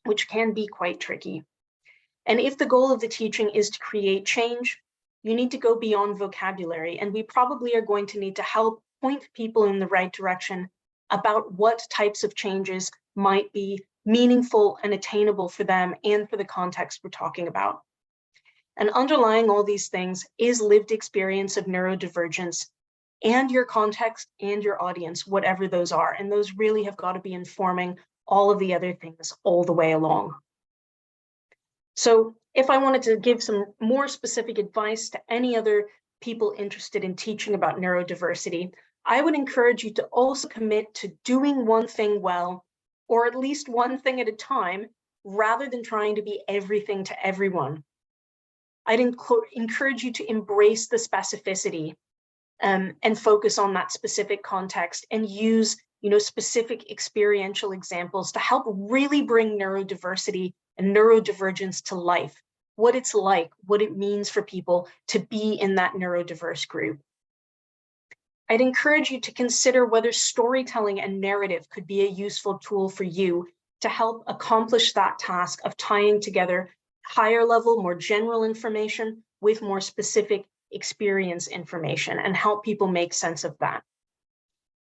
which can be quite tricky. And if the goal of the teaching is to create change, you need to go beyond vocabulary, and we probably are going to need to help point people in the right direction about what types of changes might be meaningful and attainable for them and for the context we're talking about. And underlying all these things is lived experience of neurodivergence and your context and your audience, whatever those are. And those really have got to be informing all of the other things all the way along. So if I wanted to give some more specific advice to any other people interested in teaching about neurodiversity, I would encourage you to also commit to doing one thing well, or at least one thing at a time, rather than trying to be everything to everyone. I'd encourage you to embrace the specificity and focus on that specific context and use specific experiential examples to help really bring neurodiversity and neurodivergence to life, what it's like, what it means for people to be in that neurodiverse group. I'd encourage you to consider whether storytelling and narrative could be a useful tool for you to help accomplish that task of tying together higher level, more general information with more specific experience information and help people make sense of that.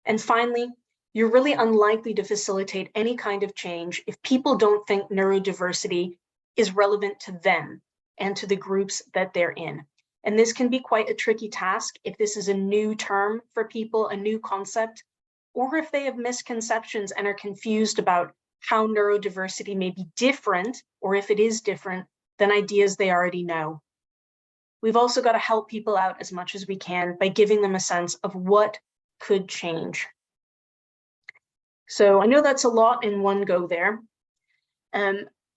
And finally, you're really unlikely to facilitate any kind of change if people don't think neurodiversity is relevant to them and to the groups that they're in. And this can be quite a tricky task if this is a new term for people, a new concept, or if they have misconceptions and are confused about how neurodiversity may be different, or if it is different than ideas they already know. We've also got to help people out as much as we can by giving them a sense of what could change. So I know that's a lot in one go there.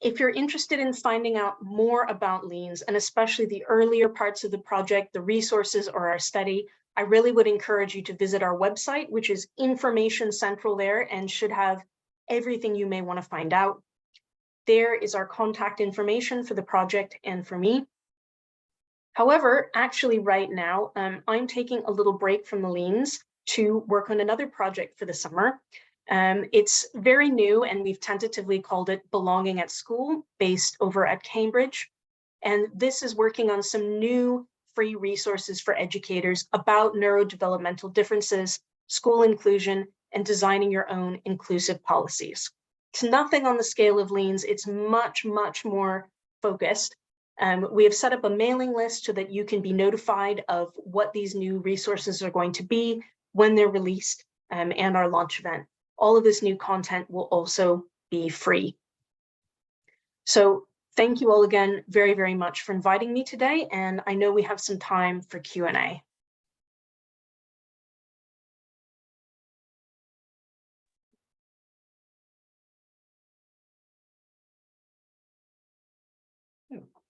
If you're interested in finding out more about LEANS, and especially the earlier parts of the project, the resources or our study, I really would encourage you to visit our website, which is information central there and should have everything you may want to find out. There is our contact information for the project and for me. However, actually right now, I'm taking a little break from the LEANS to work on another project for the summer. It's very new and we've tentatively called it Belonging at School, based over at Cambridge. And this is working on some new free resources for educators about neurodevelopmental differences, school inclusion, and designing your own inclusive policies. It's nothing on the scale of LEANS, it's much, much more focused. We have set up a mailing list so that you can be notified of what these new resources are going to be when they're released and our launch event. All of this new content will also be free. So thank you all again very, very much for inviting me today. And I know we have some time for Q&A.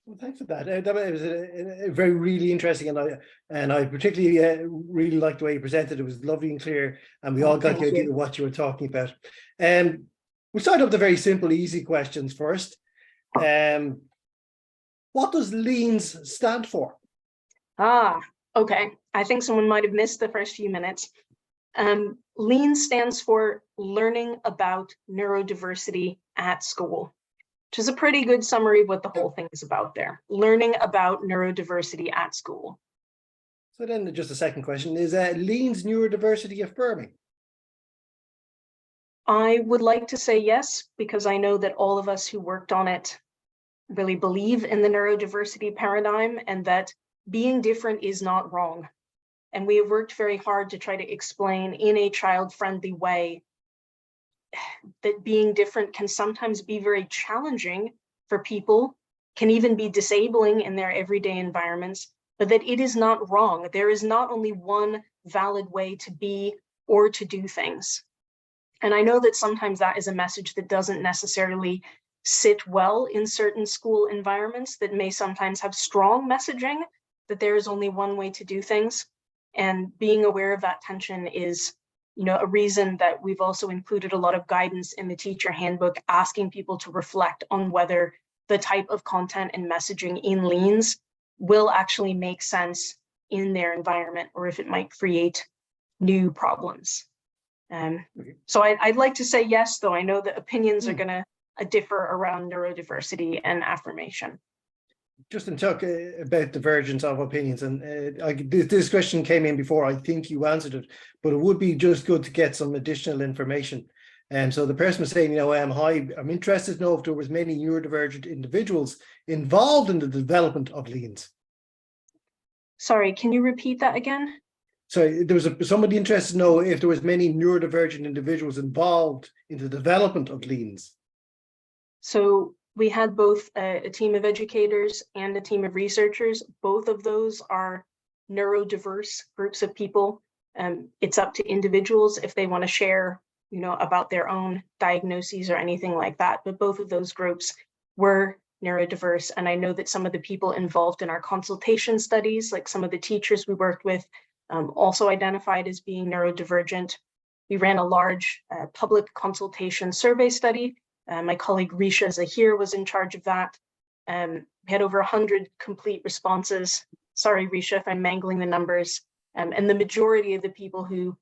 Well, thanks for that. That was a very really interesting, and I particularly really liked the way you presented. It was lovely and clear, and we all got the idea of what you were talking about. We'll start off the very simple, easy questions first. What does LEANS stand for? Okay. I think someone might have missed the first few minutes. LEANS stands for Learning About Neurodiversity at School, which is a pretty good summary of what the whole thing is about there. Learning about neurodiversity at school. So then just a second question, is LEANS neurodiversity affirming? I would like to say yes, because I know that all of us who worked on it really believe in the neurodiversity paradigm and that being different is not wrong. And we have worked very hard to try to explain in a child-friendly way that being different can sometimes be very challenging for people, can even be disabling in their everyday environments, but that it is not wrong. There is not only one valid way to be or to do things. And I know that sometimes that is a message that doesn't necessarily sit well in certain school environments that may sometimes have strong messaging that there is only one way to do things. And being aware of that tension is, a reason that we've also included a lot of guidance in the teacher handbook, asking people to reflect on whether the type of content and messaging in LEANS will actually make sense in their environment, or if it might create new problems. So I'd like to say yes, though I know that opinions are going to differ around neurodiversity and affirmation. Just to talk about divergence of opinions, and this question came in before, I think you answered it, but it would be just good to get some additional information. So the person was saying, hi, I'm interested to know if there was many neurodivergent individuals involved in the development of LEANS. Sorry, can you repeat that again? So there was somebody interested to know if there was many neurodivergent individuals involved in the development of LEANS. So we had both a team of educators and a team of researchers. Both of those are neurodiverse groups of people. It's up to individuals if they want to share, about their own diagnoses or anything like that. But both of those groups were neurodiverse. And I know that some of the people involved in our consultation studies, like some of the teachers we worked with, also identified as being neurodivergent. We ran a large public consultation survey study. My colleague Risha Zahir was in charge of that. We had over 100 complete responses. Sorry, Risha, if I'm mangling the numbers. And the majority of the people who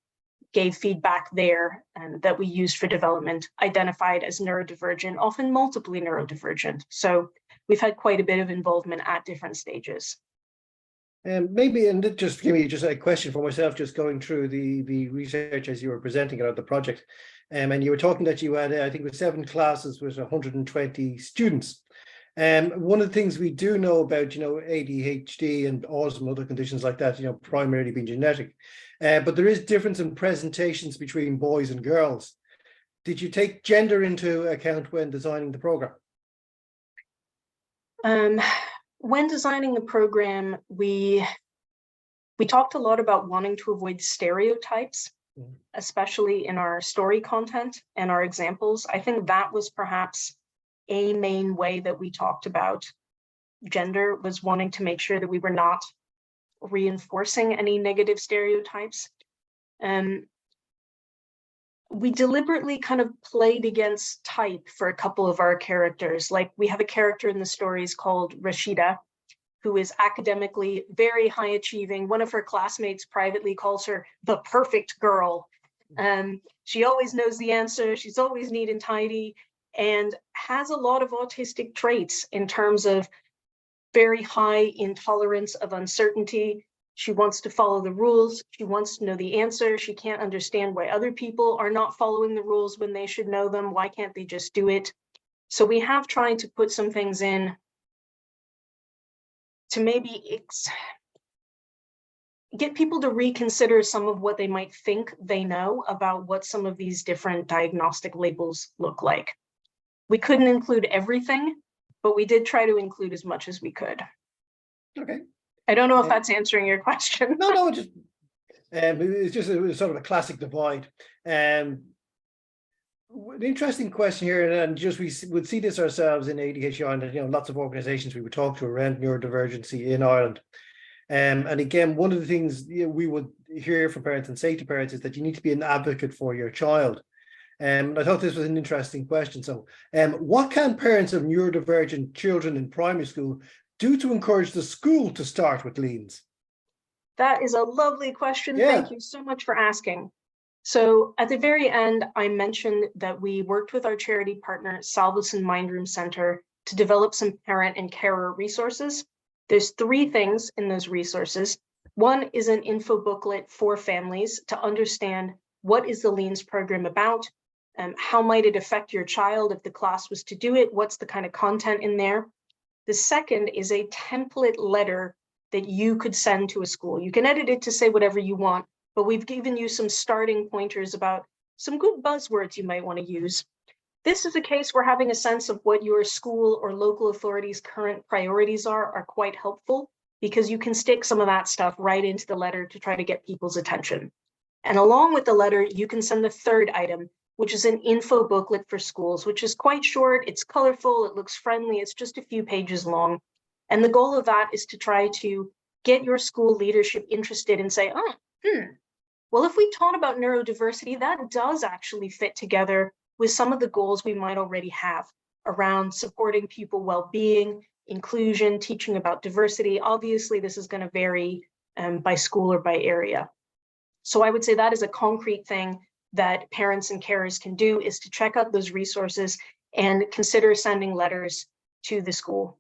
gave feedback there that we used for development identified as neurodivergent, often multiply neurodivergent. So we've had quite a bit of involvement at different stages. And maybe, and just give me just a question for myself, just going through the research as you were presenting about the project. And you were talking that you had, I think it was 7 classes with 120 students. One of the things we do know about, ADHD and autism, other conditions like that, primarily being genetic, but there is difference in presentations between boys and girls. Did you take gender into account when designing the program? When designing the program, we talked a lot about wanting to avoid stereotypes, especially in our story content and our examples. I think that was perhaps a main way that we talked about gender, was wanting to make sure that we were not reinforcing any negative stereotypes. We deliberately kind of played against type for a couple of our characters. Like, we have a character in the stories called Rashida, who is academically very high achieving. One of her classmates privately calls her the perfect girl. She always knows the answer. She's always neat and tidy, and has a lot of autistic traits in terms of very high intolerance of uncertainty. She wants to follow the rules. She wants to know the answer. She can't understand why other people are not following the rules when they should know them. Why can't they just do it? So we have tried to put some things in to maybe get people to reconsider some of what they might think they know about what some of these different diagnostic labels look like. We couldn't include everything, but we did try to include as much as we could. Okay. I don't know if that's answering your question. No, it's just a sort of a classic divide. An interesting question here, and just we would see this ourselves in ADHD, and lots of organisations we would talk to around neurodivergency in Ireland. And again, one of the things we would hear from parents and say to parents is that you need to be an advocate for your child. I thought this was an interesting question. So, what can parents of neurodivergent children in primary school do to encourage the school to start with LEANS? That is a lovely question. Yeah. Thank you so much for asking. So at the very end, I mentioned that we worked with our charity partner, Salveson Mind Room Center, to develop some parent and carer resources. There's 3 things in those resources. One is an info booklet for families to understand what is the LEANS program about, how might it affect your child if the class was to do it, what's the kind of content in there. The second is a template letter that you could send to a school. You can edit it to say whatever you want, but we've given you some starting pointers about some good buzzwords you might want to use. This is a case where having a sense of what your school or local authority's current priorities are quite helpful, because you can stick some of that stuff right into the letter to try to get people's attention. And along with the letter, you can send the third item, which is an info booklet for schools, which is quite short, it's colorful, it looks friendly, it's just a few pages long. And the goal of that is to try to get your school leadership interested and say, well, if we taught about neurodiversity, that does actually fit together with some of the goals we might already have around supporting people well-being, inclusion, teaching about diversity. Obviously, this is going to vary by school or by area. So I would say that is a concrete thing that parents and carers can do, is to check out those resources and consider sending letters to the school.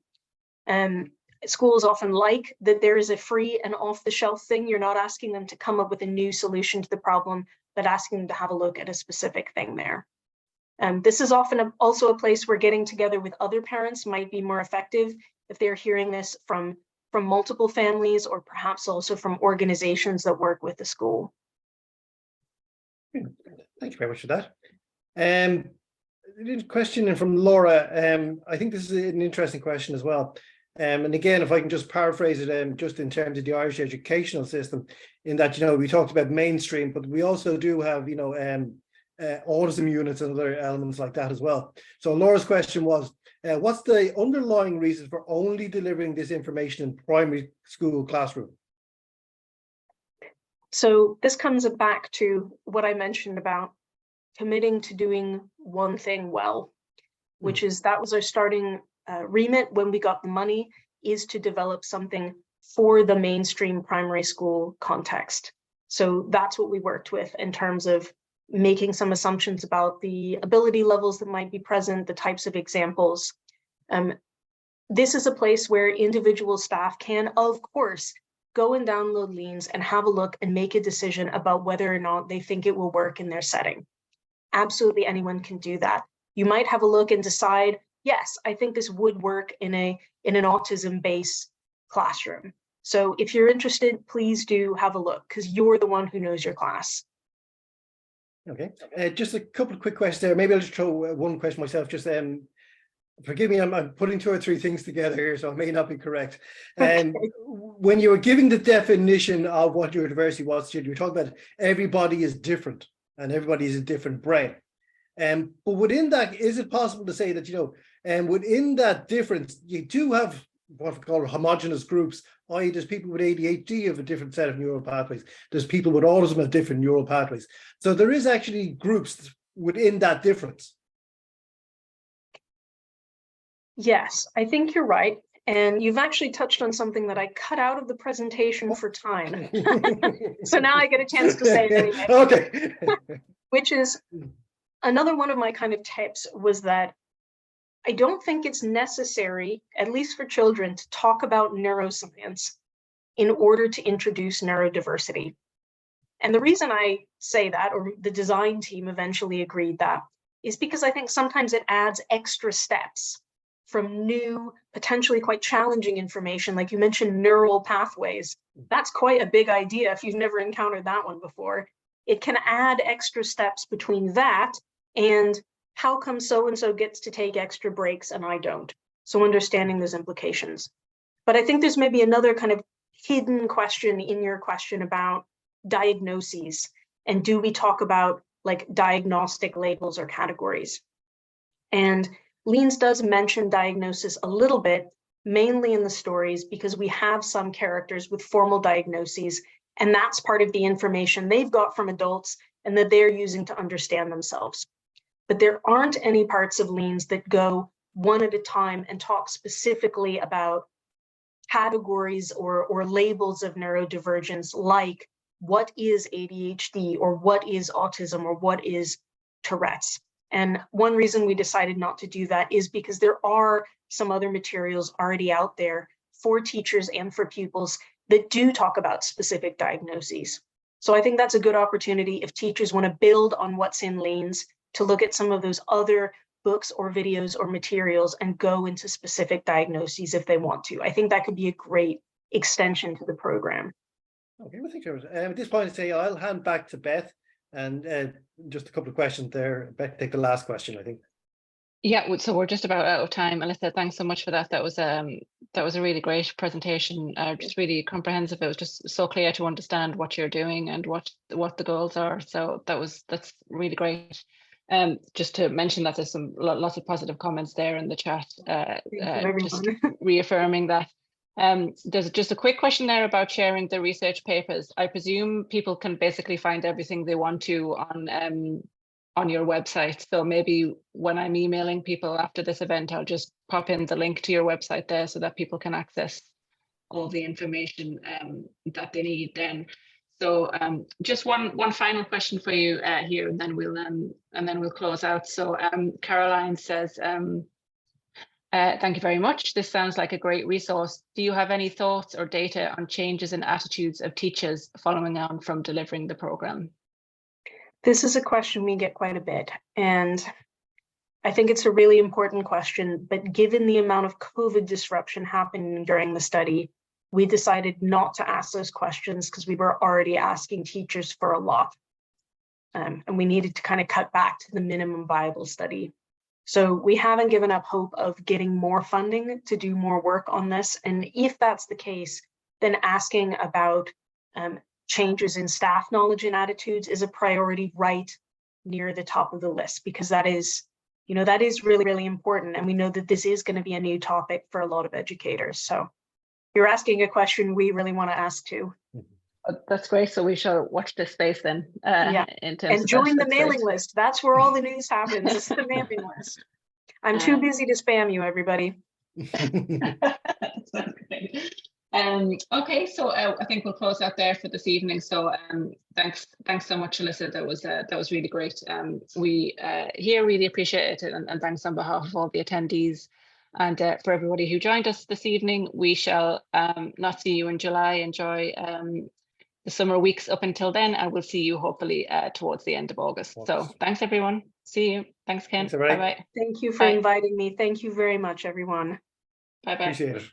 Schools often like that there is a free and off-the-shelf thing. You're not asking them to come up with a new solution to the problem, but asking them to have a look at a specific thing there. This is often also a place where getting together with other parents might be more effective if they're hearing this from multiple families, or perhaps also from organizations that work with the school. Thank you very much for that. Question from Laura. I think this is an interesting question as well. And again, if I can just paraphrase it, just in terms of the Irish educational system, in that, we talked about mainstream, but we also do have, autism units and other elements like that as well. So Laura's question was, what's the underlying reason for only delivering this information in primary school classroom? So this comes back to what I mentioned about committing to doing one thing well, which is that was our starting remit when we got the money, is to develop something for the mainstream primary school context. So that's what we worked with in terms of making some assumptions about the ability levels that might be present, the types of examples. This is a place where individual staff can, of course, go and download LEANS and have a look and make a decision about whether or not they think it will work in their setting. Absolutely anyone can do that. You might have a look and decide, yes, I think this would work in an autism-based classroom. So if you're interested, please do have a look, because you're the one who knows your class. Okay, just a couple of quick questions there. Maybe I'll just throw one question myself. Just forgive me, I'm putting 2 or 3 things together here, so I may not be correct. And when you were giving the definition of what neurodiversity was, you were talking about everybody is different and everybody is a different brain. But within that, is it possible to say that, within that difference, you do have what we call homogeneous groups, i.e. there's people with ADHD have a different set of neural pathways. There's people with autism have different neural pathways. So there is actually groups within that difference. Yes, I think you're right. And you've actually touched on something that I cut out of the presentation for time. So now I get a chance to say it anyway. Okay. Which is another one of my kind of tips was that I don't think it's necessary, at least for children, to talk about neuroscience in order to introduce neurodiversity. And the reason I say that, or the design team eventually agreed that, is because I think sometimes it adds extra steps from new, potentially quite challenging information. Like you mentioned neural pathways. That's quite a big idea if you've never encountered that one before. It can add extra steps between that and how come so-and-so gets to take extra breaks and I don't. So understanding those implications. But I think there's maybe another kind of hidden question in your question about diagnoses. And do we talk about like diagnostic labels or categories? And LEANS does mention diagnosis a little bit, mainly in the stories, because we have some characters with formal diagnoses, and that's part of the information they've got from adults and that they're using to understand themselves. But there aren't any parts of LEANS that go one at a time and talk specifically about categories or labels of neurodivergence, like what is ADHD or what is autism or what is Tourette's. And one reason we decided not to do that is because there are some other materials already out there for teachers and for pupils that do talk about specific diagnoses. So I think that's a good opportunity if teachers want to build on what's in LEANS to look at some of those other books or videos or materials and go into specific diagnoses if they want to. I think that could be a great extension to the program. Okay, well, thank you. At this point, I'll hand back to Beth. And just a couple of questions there. Beth, take the last question, I think. Yeah, so we're just about out of time. Alyssa, thanks so much for that. That was a really great presentation, just really comprehensive. It was just so clear to understand what you're doing and what the goals are. So that's really great. Just to mention that there's lots of positive comments there in the chat, just reaffirming that. There's just a quick question there about sharing the research papers. I presume people can basically find everything they want to on your website. So maybe when I'm emailing people after this event, I'll just pop in the link to your website there so that people can access all the information that they need then. So just one final question for you here, and then we'll close out. So Caroline says, thank you very much. This sounds like a great resource. Do you have any thoughts or data on changes in attitudes of teachers following on from delivering the program? This is a question we get quite a bit, and I think it's a really important question, but given the amount of COVID disruption happening during the study, we decided not to ask those questions because we were already asking teachers for a lot. And we needed to kind of cut back to the minimum viable study. So we haven't given up hope of getting more funding to do more work on this. And if that's the case, then asking about changes in staff knowledge and attitudes is a priority right near the top of the list, because that is, you know, that is really, really important. And we know that this is going to be a new topic for a lot of educators. So you're asking a question we really want to ask too. That's great. So we shall watch this space then. Yeah, in terms and of join the that's mailing great. list. That's where all the news happens. It's the mailing list. I'm too busy to spam you, everybody. That's great. Okay, so I think we'll close out there for this evening. So thanks so much, Alyssa. That was really great. We here really appreciate it, and thanks on behalf of all the attendees and for everybody who joined us this evening. We shall not see you in July. Enjoy the summer weeks up until then, and we'll see you hopefully towards the end of August. So thanks everyone. See you. Thanks, Ken. Bye bye. Thank you for inviting me. Thank you very much, everyone. Bye bye. Appreciate it.